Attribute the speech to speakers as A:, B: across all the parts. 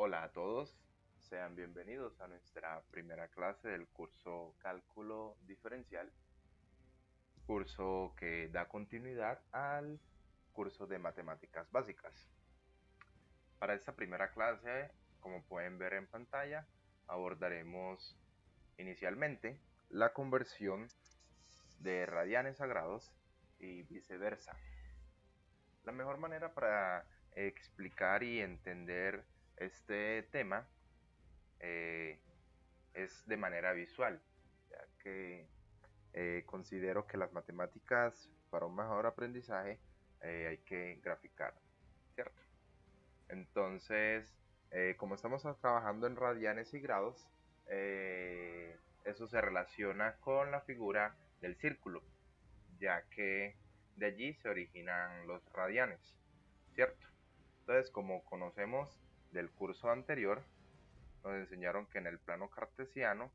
A: Hola a todos, sean bienvenidos a nuestra primera clase del curso Cálculo Diferencial, curso que da continuidad al curso de Matemáticas Básicas. Para esta primera clase, como pueden ver en pantalla, abordaremos inicialmente la conversión de radianes a grados y viceversa. La mejor manera para explicar y entender este tema es de manera visual, ya que considero que las matemáticas para un mejor aprendizaje hay que graficar, ¿cierto? Entonces, como estamos trabajando en radianes y grados, eso se relaciona con la figura del círculo, ya que de allí se originan los radianes, ¿cierto? Entonces, como conocemos del curso anterior, nos enseñaron que en el plano cartesiano,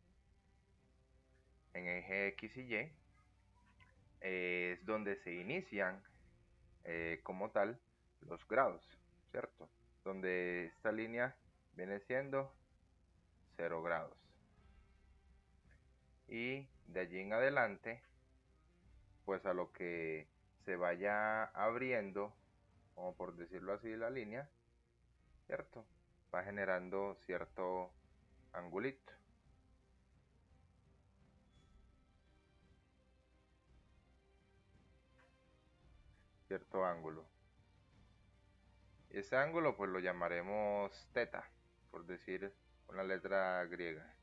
A: en eje X y Y, es donde se inician como tal los grados, ¿cierto? Donde esta línea viene siendo 0 grados. Y de allí en adelante, pues a lo que se vaya abriendo, como por decirlo así, la línea, ¿cierto? Va generando cierto angulito. Cierto ángulo. Ese ángulo pues lo llamaremos teta, por decir una letra griega.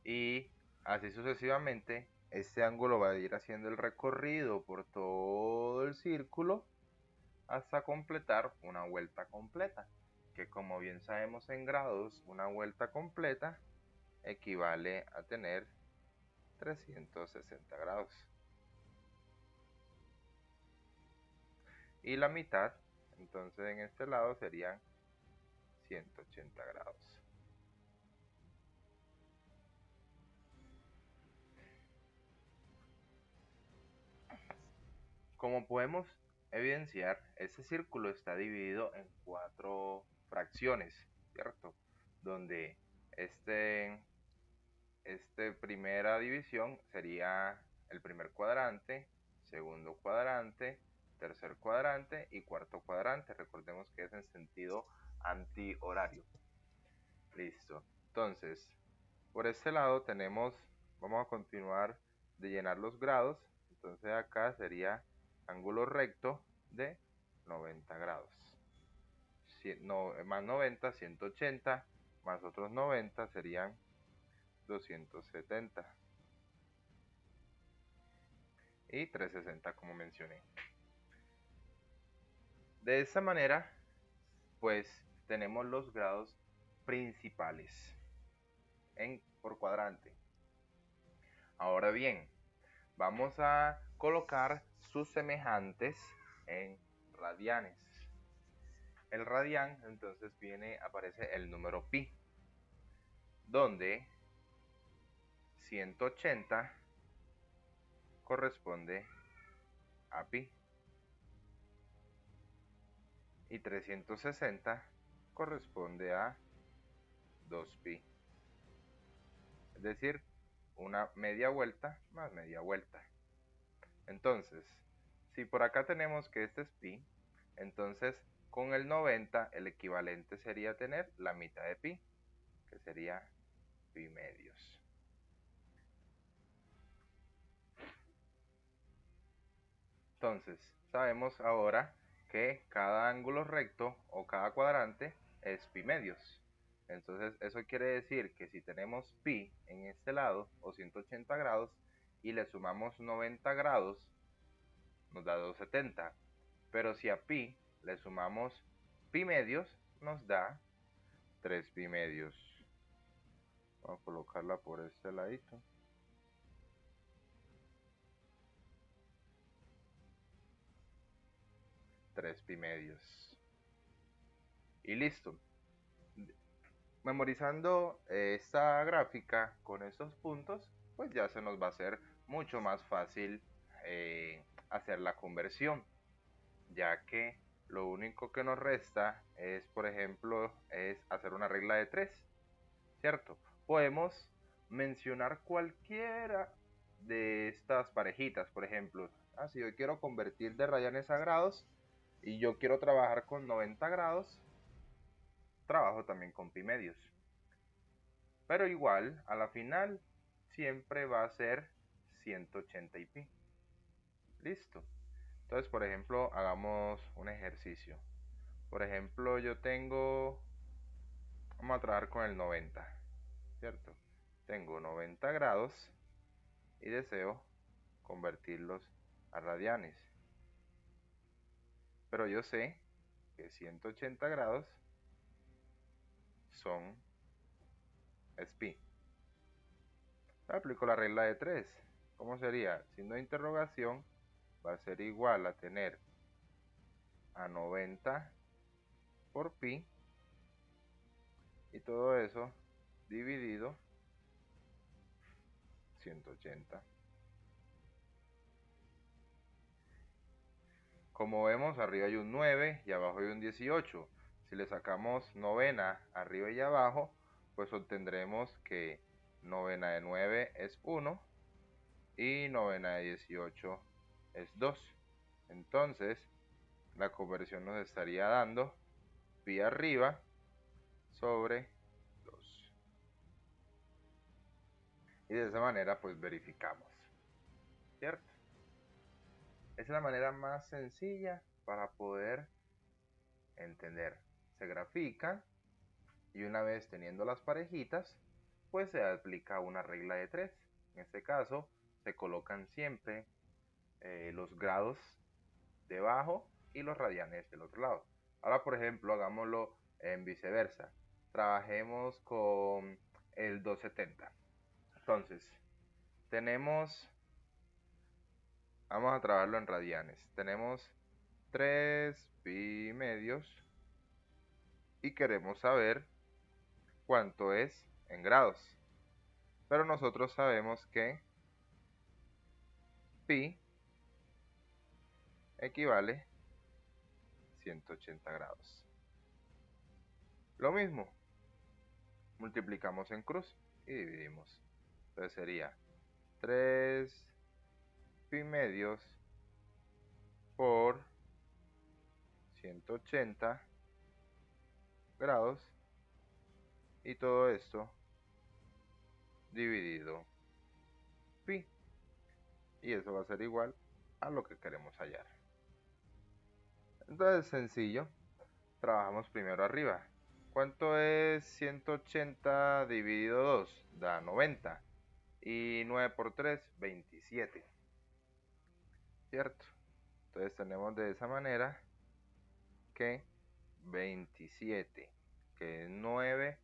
A: Y así sucesivamente, este ángulo va a ir haciendo el recorrido por todo el círculo hasta completar una vuelta completa, que como bien sabemos en grados, una vuelta completa equivale a tener 360 grados. Y la mitad, entonces en este lado serían 180 grados. Como podemos evidenciar, este círculo está dividido en 4 fracciones, ¿cierto? Donde primera división sería el primer cuadrante, segundo cuadrante, tercer cuadrante y cuarto cuadrante. Recordemos que es en sentido antihorario. Listo. Entonces, por este lado vamos a continuar de llenar los grados. Entonces acá sería ángulo recto de 90 grados. Más 90, 180, más otros 90 serían 270. Y 360 como mencioné. De esta manera, pues tenemos los grados principales por cuadrante. Ahora bien, vamos a colocar sus semejantes en radianes. El radián, entonces aparece el número pi, donde 180 corresponde a pi y 360 corresponde a 2pi. Es decir, una media vuelta más media vuelta. Entonces, si por acá tenemos que este es pi, entonces con el 90 el equivalente sería tener la mitad de pi, que sería pi medios. Entonces, sabemos ahora que cada ángulo recto o cada cuadrante es pi medios. Entonces, eso quiere decir que si tenemos pi en este lado, o 180 grados, y le sumamos 90 grados, nos da 270. Pero si a pi le sumamos pi medios, nos da 3 pi medios. Vamos a colocarla por este ladito. Tres pi medios. Y listo. Memorizando esta gráfica con estos puntos, pues ya se nos va a hacer mucho más fácil hacer la conversión, ya que lo único que nos resta es, por ejemplo, es hacer una regla de 3, ¿cierto? Podemos mencionar cualquiera de estas parejitas, por ejemplo, si yo quiero convertir de radianes a grados y yo quiero trabajar con 90 grados, trabajo también con pi medios. Pero igual, a la final, siempre va a ser 180 y pi. Listo. Entonces, por ejemplo, hagamos un ejercicio. Por ejemplo, vamos a trabajar con el 90, ¿cierto? Tengo 90 grados y deseo convertirlos a radianes. Pero yo sé que 180 grados es pi. Aplico la regla de 3. ¿Cómo sería? Signo de interrogación va a ser igual a tener a 90 por pi y todo eso dividido 180. Como vemos, arriba hay un 9 y abajo hay un 18. Si le sacamos novena arriba y abajo, pues obtendremos que novena de 9 es 1 y novena de 18 es 2. Entonces, la conversión nos estaría dando pi arriba sobre 2. Y de esa manera, pues verificamos, ¿cierto? Esa es la manera más sencilla para poder entender. Se grafica y una vez teniendo las parejitas, pues se aplica una regla de 3. En este caso, se colocan siempre los grados debajo y los radianes del otro lado. Ahora, por ejemplo, hagámoslo en viceversa. Trabajemos con el 270. Entonces, vamos a trabajarlo en radianes. Tenemos 3 pi medios y queremos saber cuánto es en grados. Pero nosotros sabemos que pi equivale 180 grados. Lo mismo, multiplicamos en cruz y dividimos. Entonces sería 3 pi medios por 180 grados y todo esto dividido pi. Y eso va a ser igual a lo que queremos hallar. Entonces sencillo, trabajamos primero arriba. ¿Cuánto es 180 dividido 2? Da 90. Y 9 por 3, 27. ¿Cierto? Entonces tenemos de esa manera que 27, que es 9,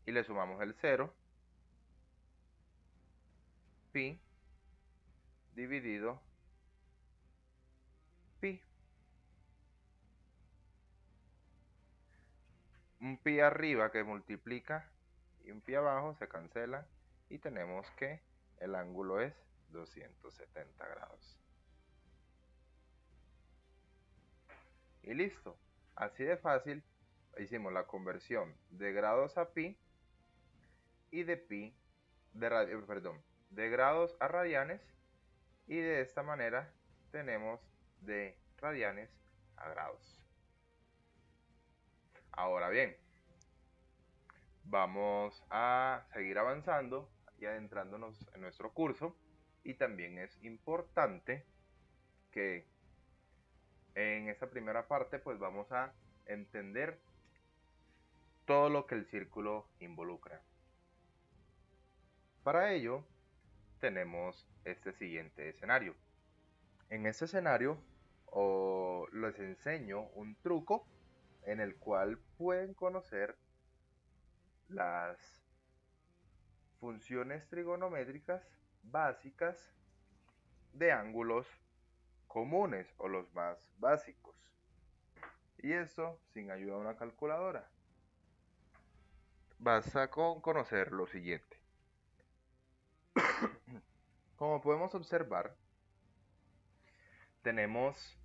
A: y le sumamos el 0, pi dividido pi. Un pi arriba que multiplica y un pi abajo se cancela y tenemos que el ángulo es 270 grados. Y listo. Así de fácil hicimos la conversión de grados a pi y de grados a radianes, y de esta manera tenemos de radianes a grados. Ahora bien, vamos a seguir avanzando y adentrándonos en nuestro curso, y también es importante que en esta primera parte pues vamos a entender todo lo que el círculo involucra. Para ello tenemos este siguiente escenario. En este escenario les enseño un truco en el cual pueden conocer las funciones trigonométricas básicas de ángulos comunes o los más básicos. Y eso sin ayuda de una calculadora. Vas a conocer lo siguiente. Como podemos observar, tenemos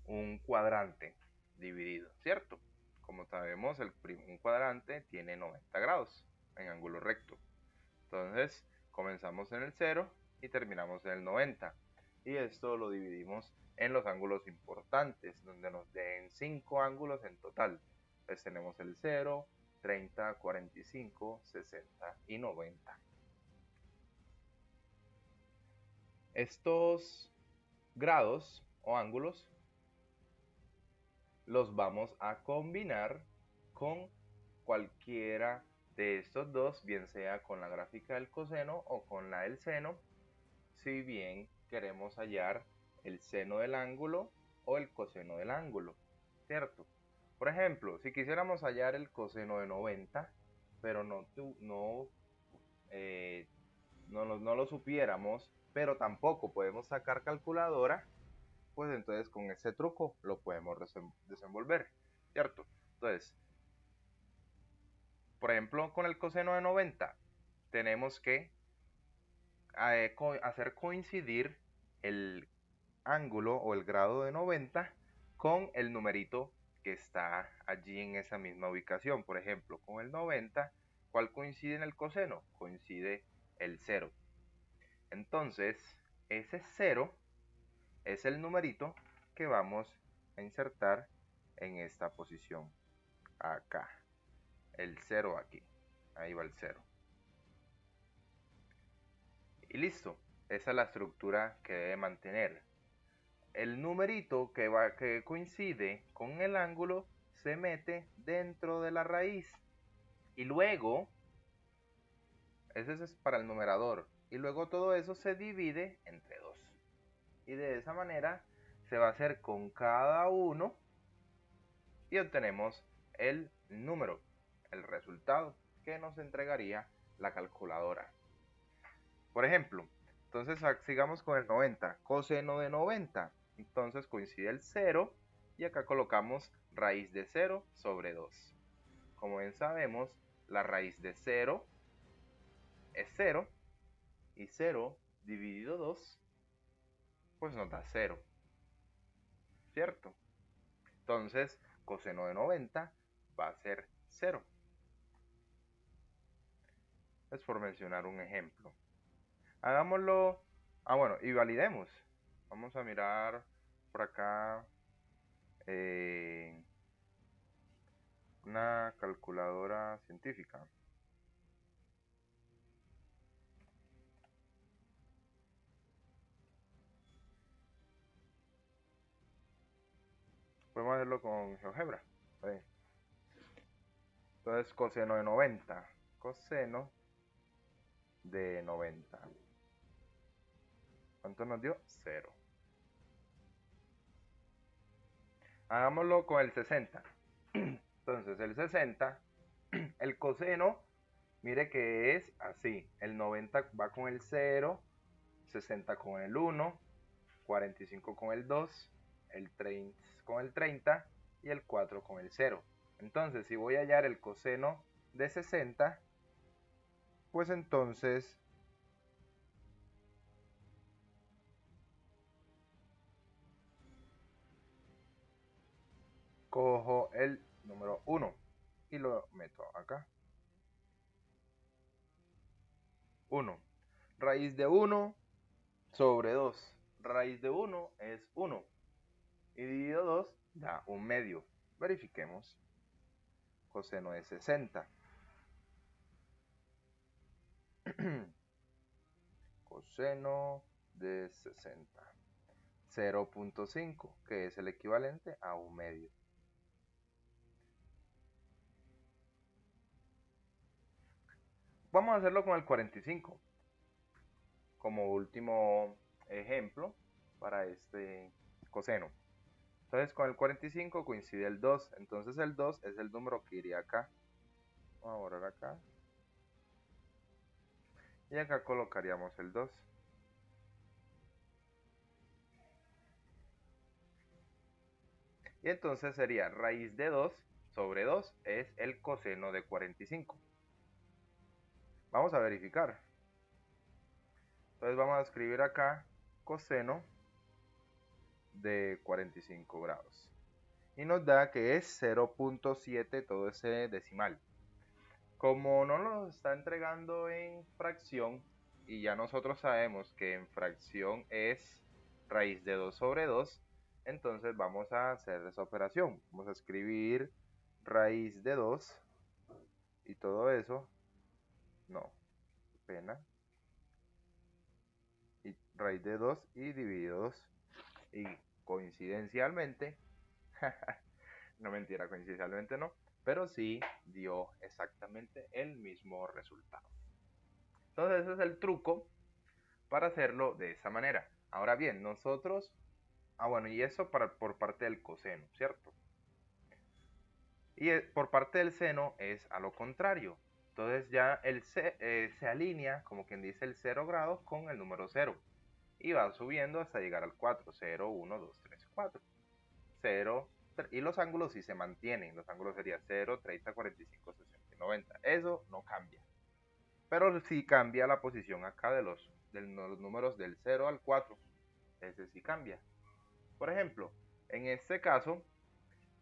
A: un cuadrante. dividido, ¿cierto? Como sabemos, un cuadrante tiene 90 grados en ángulo recto. Entonces, comenzamos en el 0 y terminamos en el 90. Y esto lo dividimos en los ángulos importantes, donde nos den 5 ángulos en total. Entonces tenemos el 0, 30, 45, 60 y 90. Estos grados o ángulos los vamos a combinar con cualquiera de estos dos, bien sea con la gráfica del coseno o con la del seno, si bien queremos hallar el seno del ángulo o el coseno del ángulo, ¿cierto? Por ejemplo, si quisiéramos hallar el coseno de 90, pero no lo supiéramos, pero tampoco podemos sacar calculadora, pues entonces con ese truco lo podemos desenvolver, ¿cierto? Entonces, por ejemplo, con el coseno de 90, tenemos que hacer coincidir el ángulo o el grado de 90 con el numerito que está allí en esa misma ubicación. Por ejemplo, con el 90, ¿cuál coincide en el coseno? Coincide el 0. Entonces, ese 0 es el numerito que vamos a insertar en esta posición acá. El 0 aquí. Ahí va el 0. Y listo. Esa es la estructura que debe mantener. El numerito que coincide con el ángulo se mete dentro de la raíz. Y luego, ese es para el numerador. Y luego todo eso se divide entre 2. Y de esa manera se va a hacer con cada uno y obtenemos el número, el resultado que nos entregaría la calculadora. Por ejemplo, entonces sigamos con el 90, coseno de 90. Entonces coincide el 0 y acá colocamos raíz de 0 sobre 2. Como bien sabemos, la raíz de 0 es 0 y 0 dividido 2 pues nos da 0, ¿cierto? Entonces, coseno de 90 va a ser 0. Es por mencionar un ejemplo. Hagámoslo, bueno, y validemos. Vamos a mirar por acá una calculadora científica. Podemos hacerlo con GeoGebra. Entonces, coseno de 90. Coseno de 90. ¿Cuánto nos dio? 0. Hagámoslo con el 60. Entonces, el 60, el coseno, mire que es así. El 90 va con el 0, 60 con el 1, 45 con el 2, el 30 con el 30 y el 4 con el 0. Entonces, si voy a hallar el coseno de 60, pues entonces cojo el número 1 y lo meto acá. 1. Raíz de 1 sobre 2. Raíz de 1 es 1. Y dividido 2 da 1/2. Verifiquemos. Coseno de 60. Coseno de 60. 0.5, que es el equivalente a 1/2. Vamos a hacerlo con el 45 como último ejemplo para este coseno. Entonces con el 45 coincide el 2, entonces el 2 es el número que iría acá. Vamos a borrar acá. Y acá colocaríamos el 2. Y entonces sería raíz de 2 sobre 2 es el coseno de 45. Vamos a verificar. Entonces vamos a escribir acá coseno de 45 grados. y nos da que es 0.7 todo ese decimal. Como no nos está entregando en fracción, y ya nosotros sabemos que en fracción es raíz de 2 sobre 2, entonces vamos a hacer esa operación. Vamos a escribir raíz de 2 y todo eso. No, pena. Y raíz de 2 y dividido 2. Y coincidencialmente, no mentira, coincidencialmente no, pero sí dio exactamente el mismo resultado. Entonces ese es el truco para hacerlo de esa manera. Ahora bien, nosotros, bueno, y eso por parte del coseno, ¿cierto? Y por parte del seno es a lo contrario. Entonces ya se alinea, como quien dice, el 0 grados con el número 0. Y va subiendo hasta llegar al 4. 0, 1, 2, 3, 4. 0, y los ángulos sí se mantienen. Los ángulos serían 0, 30, 45, 60 y 90. Eso no cambia. Pero sí cambia la posición acá de los números del 0 al 4. Ese sí cambia. Por ejemplo, en este caso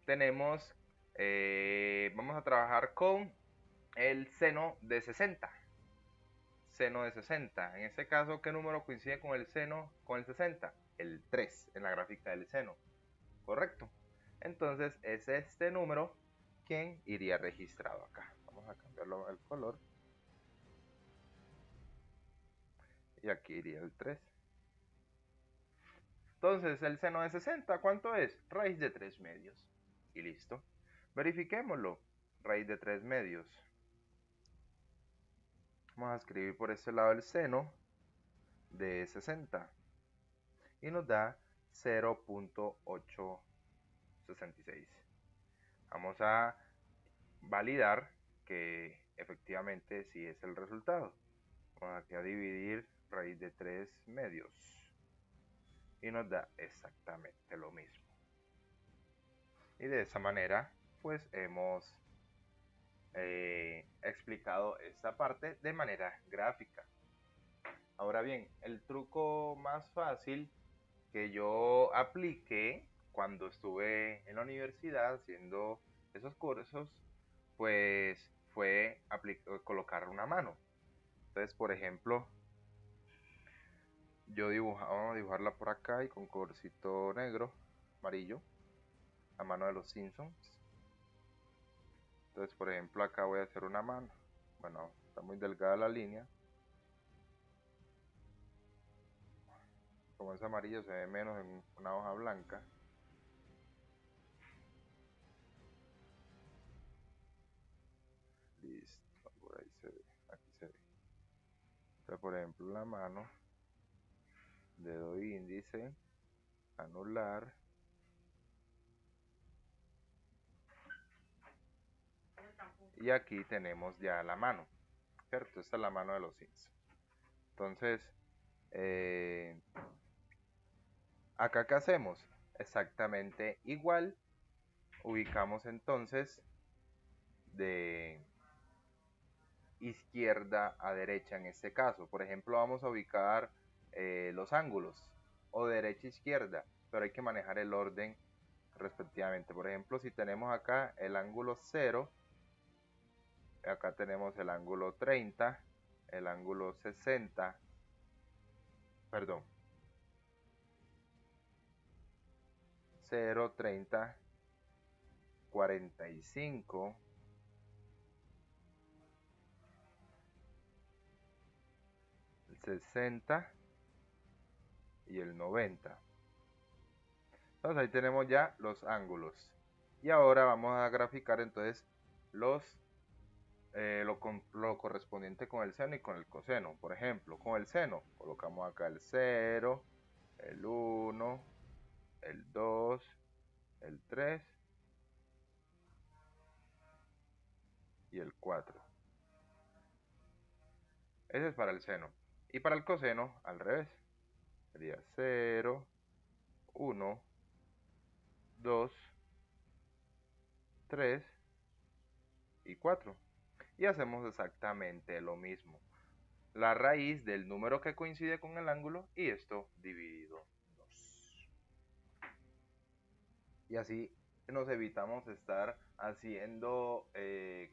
A: tenemos, vamos a trabajar con el seno de 60. Seno de 60. En este caso, ¿qué número coincide con el seno, con el 60? El 3 en la gráfica del seno. ¿Correcto? Entonces es este número quien iría registrado acá. Vamos a cambiarlo el color. Y aquí iría el 3. Entonces, el seno de 60, ¿cuánto es? Raíz de 3 medios. Y listo. Verifiquémoslo. Raíz de 3 medios. Vamos a escribir por este lado el seno de 60. Y nos da 0.866. Vamos a validar que efectivamente sí es el resultado. Vamos aquí a dividir raíz de 3 medios. Y nos da exactamente lo mismo. Y de esa manera, pues hemos explicado esta parte de manera gráfica. Ahora bien, el truco más fácil que yo apliqué cuando estuve en la universidad haciendo esos cursos, pues fue colocar una mano. Entonces, por ejemplo, yo vamos a dibujarla por acá y con colorcito negro, amarillo, la mano de los Simpsons. Entonces, por ejemplo, acá voy a hacer una mano. Bueno, está muy delgada la línea. Como es amarillo, se ve menos en una hoja blanca. Listo, por ahí se ve, aquí se ve. Entonces, por ejemplo, la mano, dedo índice, anular. Y aquí tenemos ya la mano, ¿cierto? Esta es la mano de los Simpsons. Entonces, acá ¿qué hacemos? Exactamente igual. Ubicamos entonces de izquierda a derecha en este caso. Por ejemplo, vamos a ubicar los ángulos o derecha a izquierda, pero hay que manejar el orden respectivamente. Por ejemplo, si tenemos acá el ángulo 0, acá tenemos el ángulo 30, el ángulo 60, perdón, 0, 30, 45, 60 y el 90. Entonces ahí tenemos ya los ángulos. Y ahora vamos a graficar entonces lo correspondiente con el seno y con el coseno. Por ejemplo, con el seno colocamos acá el 0, el 1, el 2, el 3 y el 4. Ese es para el seno. Y para el coseno, al revés. Sería 0, 1, 2, 3 y 4. Y hacemos exactamente lo mismo. La raíz del número que coincide con el ángulo y esto dividido 2. Y así nos evitamos estar haciendo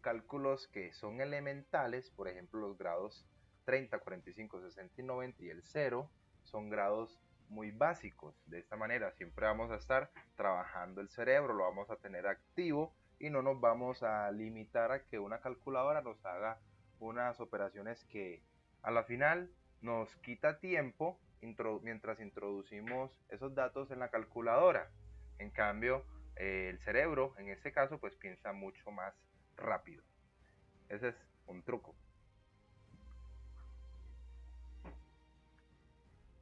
A: cálculos que son elementales, por ejemplo los grados 30, 45, 60 y 90 y el 0 son grados muy básicos. De esta manera siempre vamos a estar trabajando el cerebro, lo vamos a tener activo y no nos vamos a limitar a que una calculadora nos haga unas operaciones que a la final nos quita tiempo mientras introducimos esos datos en la calculadora. En cambio, el cerebro en este caso pues piensa mucho más rápido. Ese es un truco.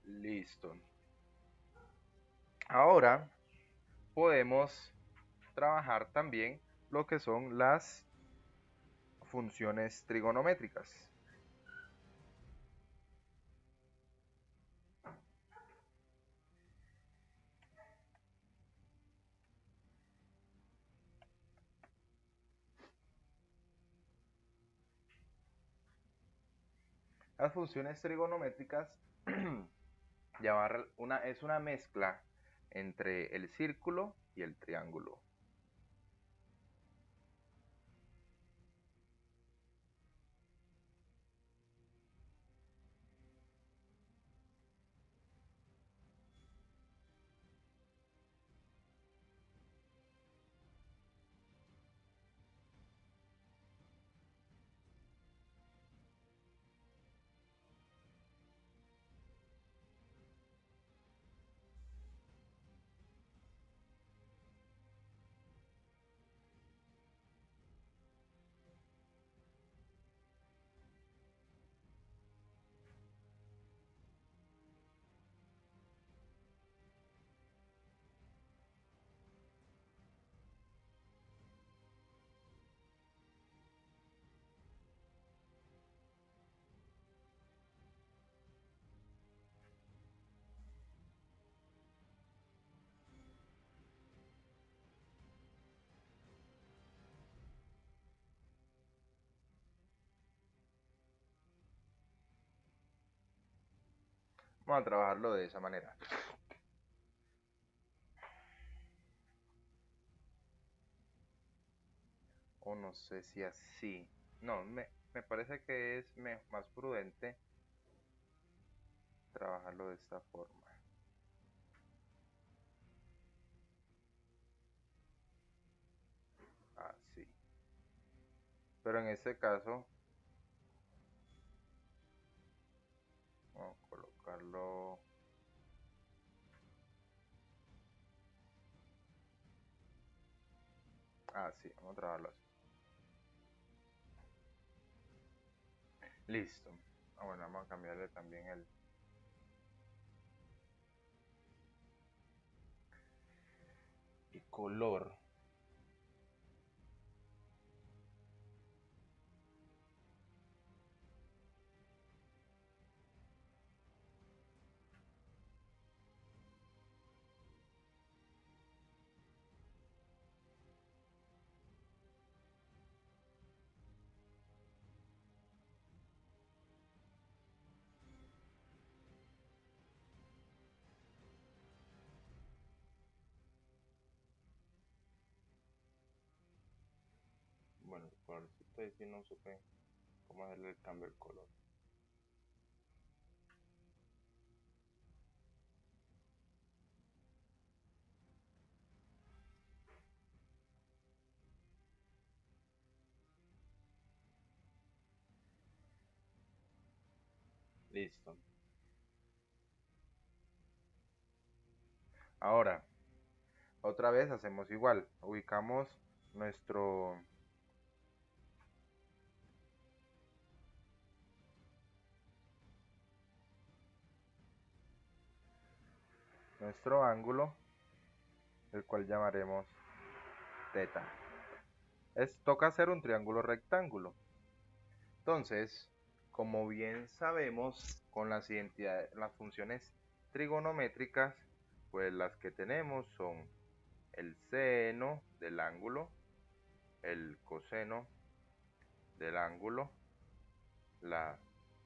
A: Listo. Ahora podemos trabajar también lo que son las funciones trigonométricas. Las funciones trigonométricas es una mezcla entre el círculo y el triángulo. Vamos a trabajarlo de esa manera. O no sé si así. No, me parece que es más prudente trabajarlo de esta forma. Así. Pero en este caso, vamos a colocarlo así. Vamos a trabajarlo así. Listo. Bueno, vamos a cambiarle también el color. Bueno, el colorcito ahí sí no supe cómo hacerle el cambio del color. Listo. Ahora, otra vez hacemos igual. Ubicamos nuestro ángulo, el cual llamaremos teta. Toca hacer un triángulo rectángulo. Entonces, como bien sabemos, con las funciones trigonométricas, pues las que tenemos son el seno del ángulo, el coseno del ángulo, la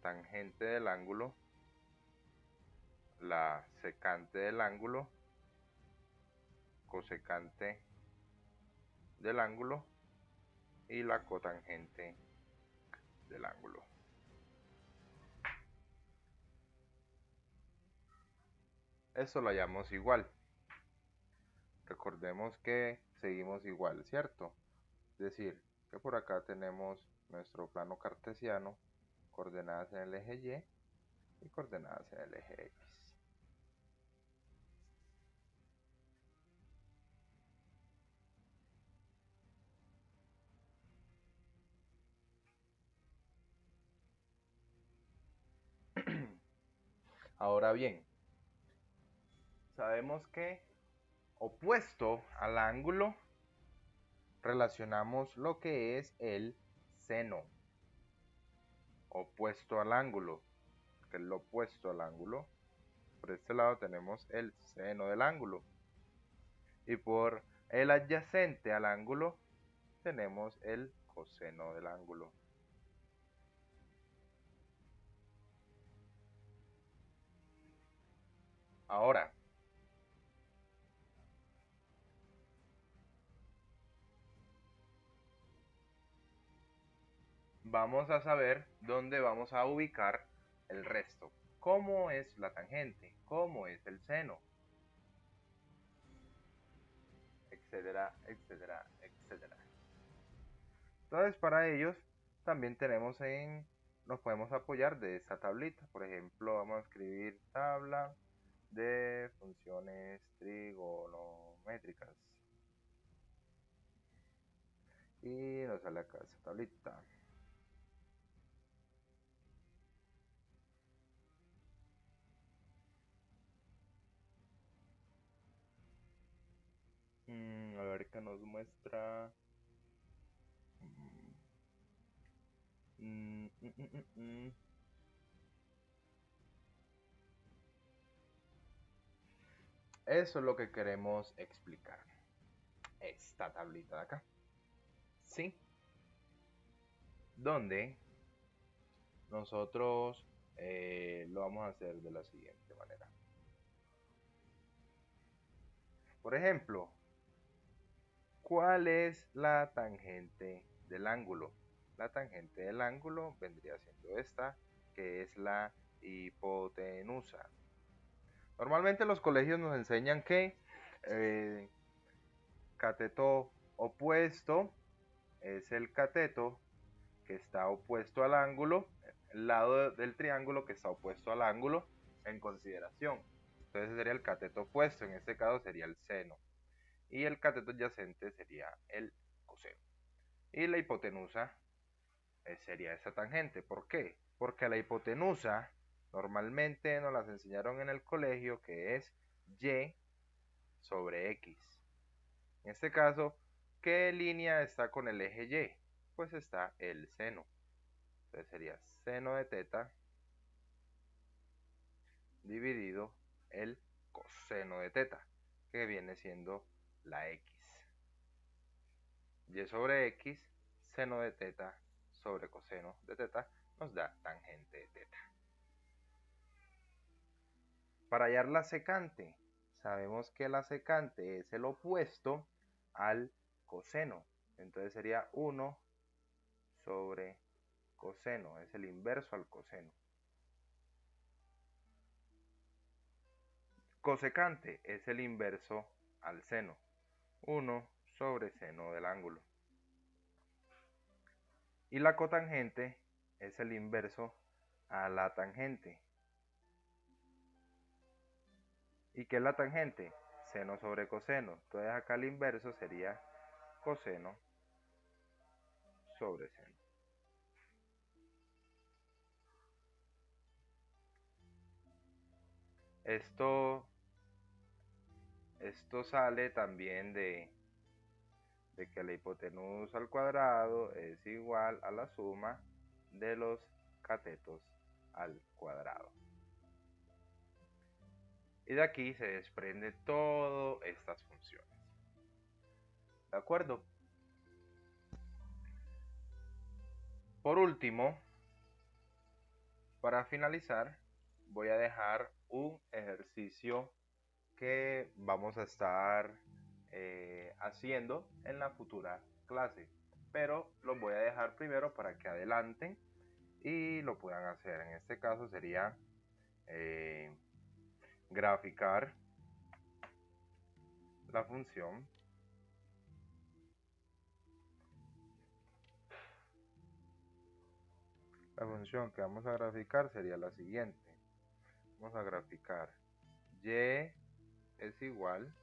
A: tangente del ángulo, la secante del ángulo, cosecante del ángulo y la cotangente del ángulo. Esto lo hallamos igual. Recordemos que seguimos igual, ¿cierto? Es decir, que por acá tenemos nuestro plano cartesiano, coordenadas en el eje Y y coordenadas en el eje X. Ahora bien, sabemos que opuesto al ángulo relacionamos lo que es el seno. Opuesto al ángulo, que es lo opuesto al ángulo. Por este lado tenemos el seno del ángulo. Y por el adyacente al ángulo tenemos el coseno del ángulo. Ahora, vamos a saber dónde vamos a ubicar el resto. ¿Cómo es la tangente? ¿Cómo es el seno? Etcétera, etcétera, etcétera. Entonces, para ellos también nos podemos apoyar de esta tablita. Por ejemplo, vamos a escribir tabla de funciones trigonométricas. Y nos sale acá esta tablita. A ver qué nos muestra. Eso es lo que queremos explicar. Esta tablita de acá. ¿Sí? Donde nosotros lo vamos a hacer de la siguiente manera. Por ejemplo, ¿cuál es la tangente del ángulo? La tangente del ángulo vendría siendo esta, que es la hipotenusa. Normalmente los colegios nos enseñan que cateto opuesto es el cateto que está opuesto al ángulo, el lado del triángulo que está opuesto al ángulo en consideración. Entonces sería el cateto opuesto, en este caso sería el seno. Y el cateto adyacente sería el coseno. Y la hipotenusa sería esa tangente. ¿Por qué? Porque la hipotenusa normalmente nos las enseñaron en el colegio, que es y sobre x. En este caso, ¿qué línea está con el eje y? Pues está el seno. Entonces sería seno de teta dividido el coseno de teta, que viene siendo la x. Y sobre x, seno de teta sobre coseno de teta, nos da tangente de teta. Para hallar la secante, sabemos que la secante es el opuesto al coseno. Entonces sería 1 sobre coseno, es el inverso al coseno. Cosecante es el inverso al seno, 1 sobre seno del ángulo. Y la cotangente es el inverso a la tangente. ¿Y qué es la tangente? Seno sobre coseno. Entonces acá el inverso sería coseno sobre seno. Esto sale también de que la hipotenusa al cuadrado es igual a la suma de los catetos al cuadrado. Y de aquí se desprende todas estas funciones. ¿De acuerdo? Por último, para finalizar, voy a dejar un ejercicio que vamos a estar haciendo en la futura clase, pero los voy a dejar primero para que adelanten y lo puedan hacer. En este caso sería graficar la función que vamos a graficar sería la siguiente. Vamos a graficar y es igual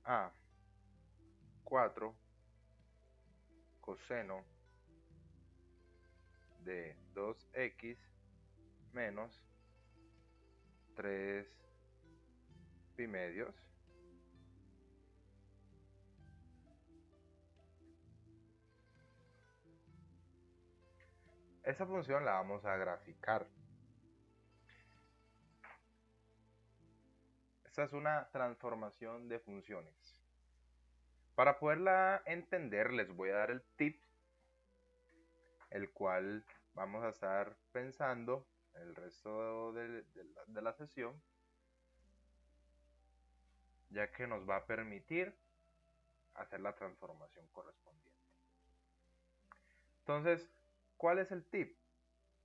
A: a 4 coseno de 2x menos 3 pi medios esa función la vamos a graficar. Esta es una transformación de funciones. Para poderla entender les voy a dar el tip, el cual vamos a estar pensando el resto de la sesión, ya que nos va a permitir hacer la transformación correspondiente. Entonces, ¿cuál es el tip?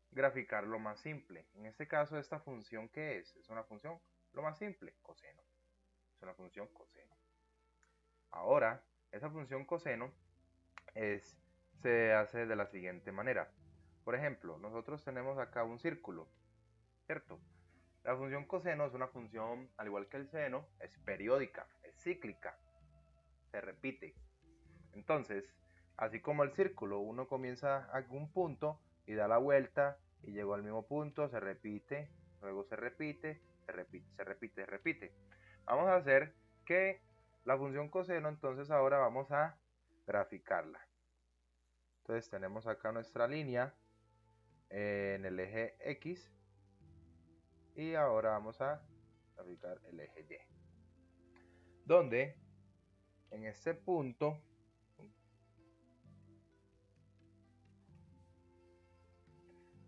A: Graficar lo más simple. En este caso, esta función, ¿qué es? Es una función lo más simple, coseno. Es una función coseno. Ahora, esa función coseno se hace de la siguiente manera. Por ejemplo, nosotros tenemos acá un círculo, ¿cierto? La función coseno es una función, al igual que el seno, es periódica, es cíclica, se repite. Entonces, así como el círculo, uno comienza a un punto y da la vuelta y llegó al mismo punto, se repite, luego se repite, se repite, se repite, se repite. Vamos a hacer que la función coseno, entonces ahora vamos a graficarla. Entonces tenemos acá nuestra línea en el eje X y ahora vamos a graficar el eje Y, donde en este punto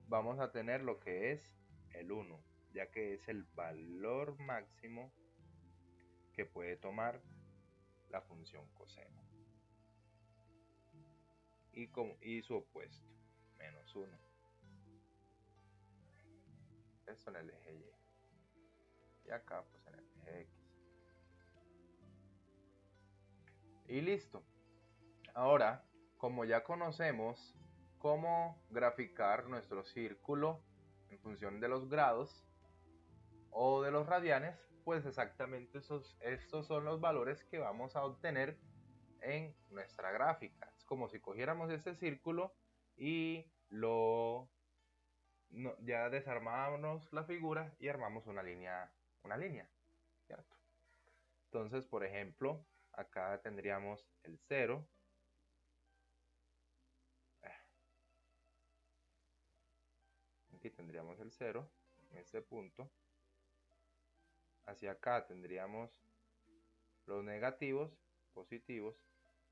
A: vamos a tener lo que es el 1, ya que es el valor máximo que puede tomar la función coseno. Y su opuesto, menos 1. Esto en el eje Y. Y acá pues en el eje X. Y listo. Ahora, como ya conocemos cómo graficar nuestro círculo en función de los grados o de los radianes, pues exactamente estos son los valores que vamos a obtener en nuestra gráfica. Es como si cogiéramos este círculo y ya desarmábamos la figura y armamos una línea, ¿cierto? Entonces, por ejemplo, acá tendríamos el 0. Aquí tendríamos el 0 en este punto. Hacia acá tendríamos los negativos, positivos.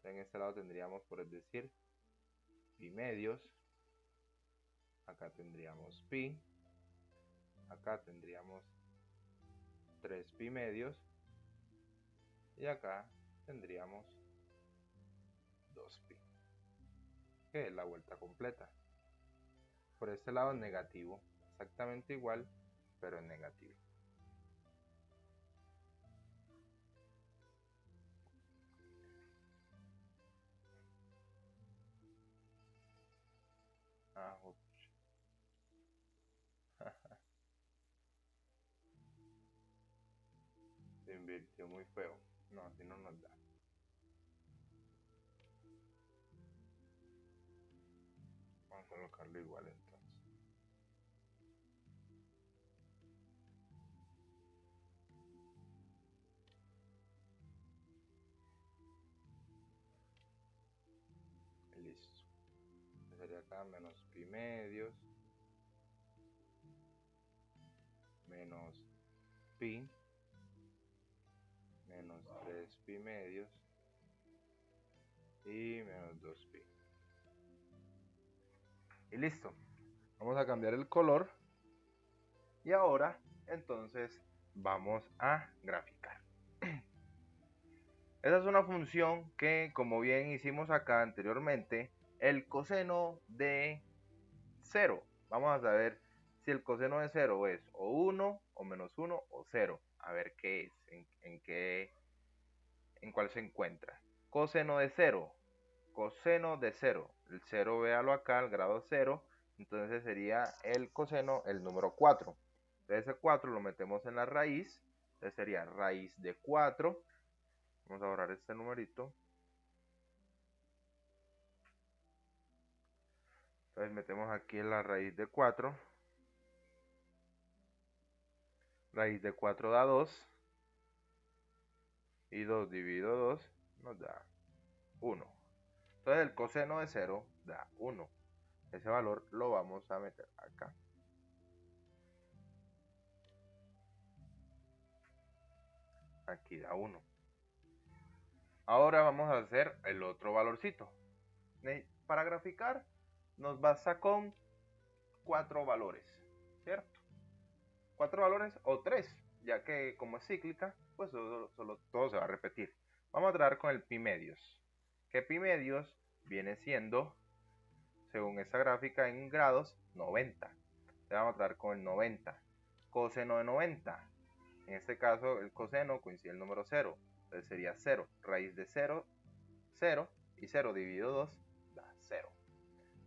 A: En este lado tendríamos, por decir, pi medios. Acá tendríamos pi. Acá tendríamos 3 pi medios. Y acá tendríamos 2 pi, que es la vuelta completa. Por este lado es negativo, exactamente igual, pero en negativo. Se invirtió muy feo. No, así no nos da. Vamos a colocarlo igual entonces. Listo. Sería acá menos pi medios. Menos pi. Menos 3 pi medios. Y menos 2 pi. Y listo. Vamos a cambiar el color. Y ahora, entonces, vamos a graficar. Esa es una función que, como bien hicimos acá anteriormente, el coseno de 0. Vamos a saber si el coseno de 0 es o 1, o menos 1, o 0. A ver qué es, en cuál se encuentra. Coseno de 0. Coseno de 0. El 0, véalo acá, el grado 0. Entonces sería el coseno, el número 4. Entonces ese 4 lo metemos en la raíz. Entonces sería raíz de 4. Vamos a borrar este numerito. Entonces metemos aquí en la raíz de 4. Raíz de 4 da 2. Y 2 dividido 2 nos da 1. Entonces el coseno de 0 da 1. Ese valor lo vamos a meter acá. Aquí da 1. Ahora vamos a hacer el otro valorcito. Para graficar nos basta con 4 valores, ¿cierto? 4 valores o 3, ya que como es cíclica, pues solo todo se va a repetir. Vamos a tratar con el pi medios. Que pi medios viene siendo, según esta gráfica en grados, 90. Entonces vamos a tratar con el 90. Coseno de 90. En este caso el coseno coincide el número 0. Entonces sería 0. Raíz de 0, 0. Y 0 dividido 2 da 0.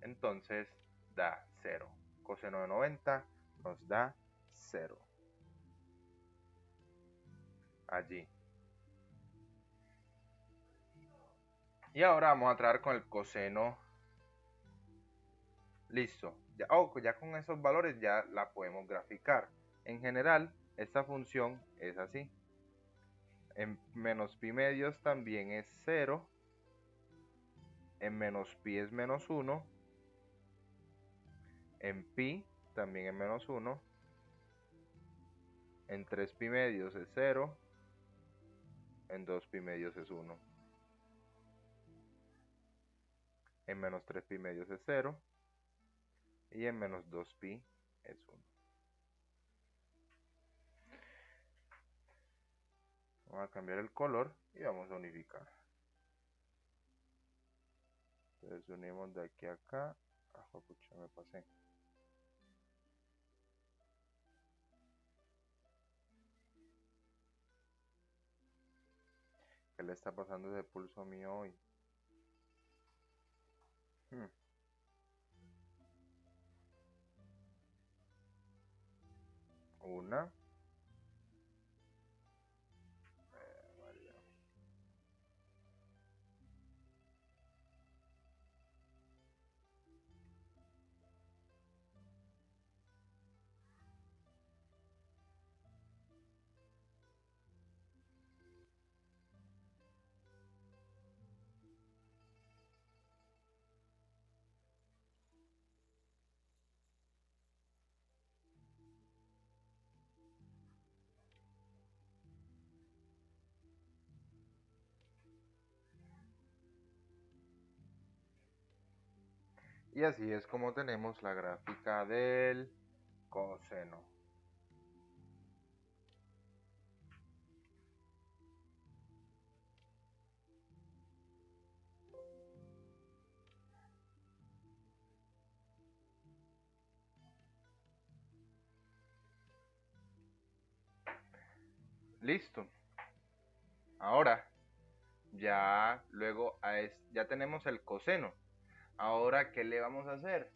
A: Entonces da 0. Coseno de 90 nos da 0. Allí. Y ahora vamos a tratar con el coseno. Listo. Ya con esos valores ya la podemos graficar. En general, esta función es así. En menos pi medios también es 0. En menos pi es menos 1. En pi también es menos 1. En 3 pi medios es 0. En 2 pi medios es 1. En menos 3 pi medios es 0. Y en menos 2 pi es 1. Vamos a cambiar el color y vamos a unificar. Entonces unimos de aquí a acá. Ah, pucha, me pasé. ¿Qué le está pasando ese pulso mío hoy? Una. Y así es como tenemos la gráfica del coseno. Listo. Ahora, ya luego ya tenemos el coseno. Ahora, ¿qué le vamos a hacer?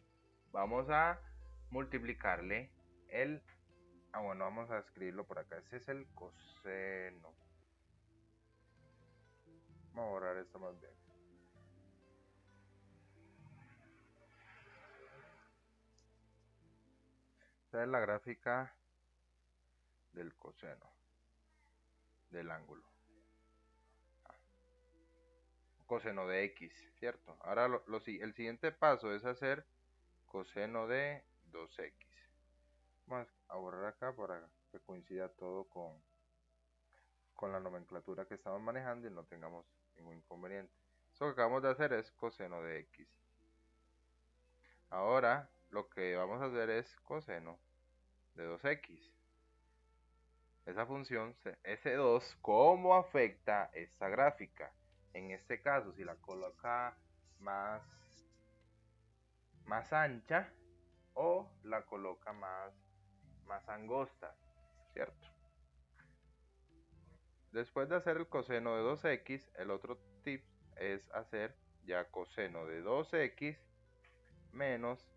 A: Vamos a multiplicarle el... bueno, vamos a escribirlo por acá. Ese es el coseno. Vamos a borrar esto más bien. Esta es la gráfica del coseno del ángulo. Coseno de x, ¿cierto? Ahora el siguiente paso es hacer coseno de 2x. Vamos a borrar acá para que coincida todo con la nomenclatura que estamos manejando y no tengamos ningún inconveniente. Esto que acabamos de hacer es coseno de x. Ahora lo que vamos a hacer es coseno de 2x. esa función S2, cómo afecta esta gráfica. En este caso, si la coloca más ancha o la coloca más angosta, ¿cierto? Después de hacer el coseno de 2x, el otro tip es hacer ya coseno de 2x menos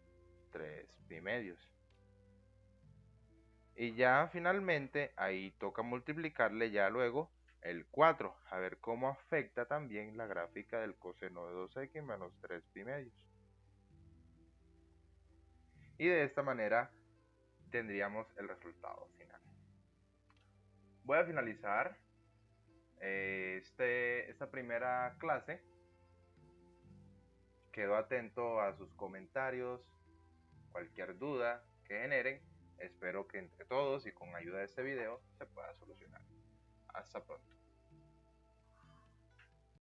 A: 3 pi medios. Y ya finalmente ahí toca multiplicarle ya luego el 4, a ver cómo afecta también la gráfica del coseno de 2x menos 3 pi medios. Y de esta manera tendríamos el resultado final. Voy a finalizar esta primera clase. Quedo atento a sus comentarios, cualquier duda que generen. Espero que entre todos y con ayuda de este video se pueda solucionar. Hasta pronto.